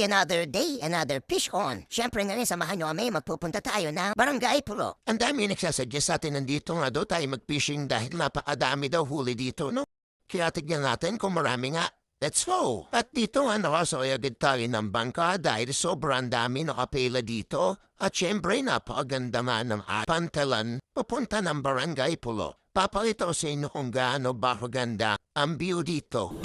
Uy, another day, another fish on. Siyempre ngayon, samahan nyo kami, magpupunta tayo ng Barangay Pulo. Ang dami nagsasuggest sa atin nandito nga daw tayo mag-fishing dahil napakadami daw huli dito, no? Kaya tignan natin kung marami nga. Let's go! At dito nga nakasayagid tayo ng bangka dahil sobrang dami nakapila dito. At syempre napakaganda nga ng pantalan papunta ng Barangay Pulo. Papakita ko sa inyo kung gaano ba kaganda ang view dito.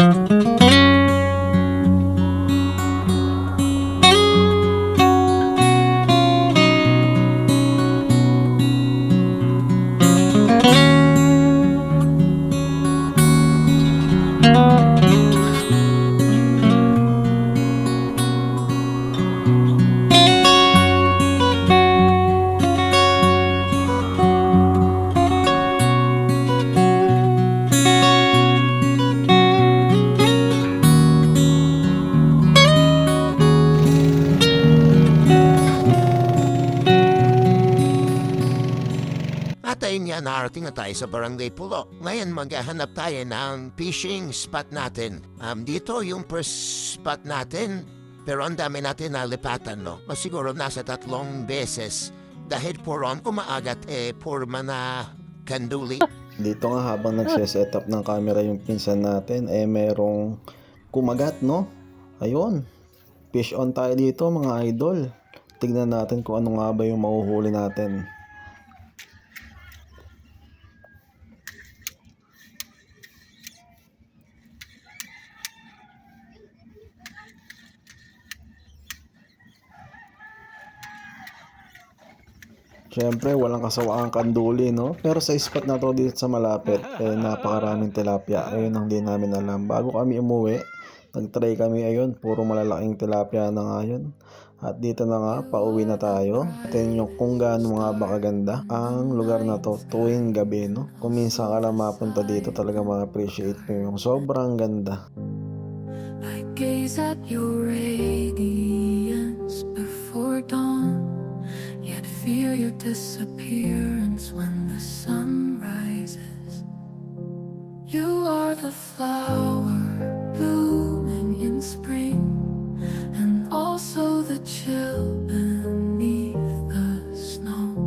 At ayun nga, narating na tayo sa Barangay Pulo. Ngayon maghahanap tayo ng fishing spot natin. Dito yung first spot natin, pero ang dami natin nalipatan, no? Siguro nasa 3 beses. Dahil puron kumaagat, purma na kanduli. Dito nga habang nagse-set up ng camera yung pinsan natin, merong kumagat, no? Ayun, fish on tayo dito mga idol. Tignan natin kung ano nga ba yung mahuhuli natin. Siyempre, walang kasawaang kanduli, no? Pero sa spot na to dito sa malapit, napakaraming tilapia. Ayun ang di namin alam. Bago kami umuwi, nag-try kami, ayun, puro malalaking tilapia na nga yun. At dito na nga, pauwi na tayo. Tingnan nyo kung gaano nga ba kaganda ang lugar na to tuwing gabi, no? Kung minsan ka lang mapunta dito, talaga ma-appreciate mo yung sobrang ganda. I gaze at your radiance before dawn, yet fear your disappearance when the sun rises. You are the flower blooming in spring, and also the chill beneath the snow.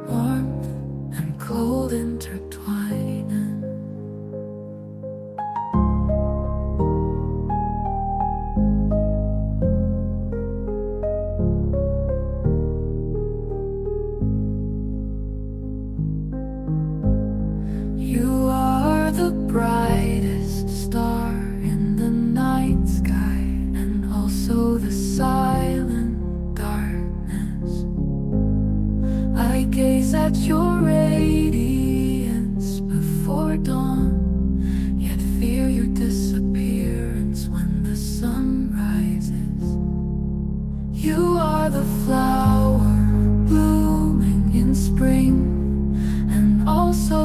Warmth and cold intertwining. You are the brightest star in the night sky, and also the silent darkness. I gaze at your radiance before dawn, yet fear your disappearance when the sun rises. You are the flower blooming in spring, and also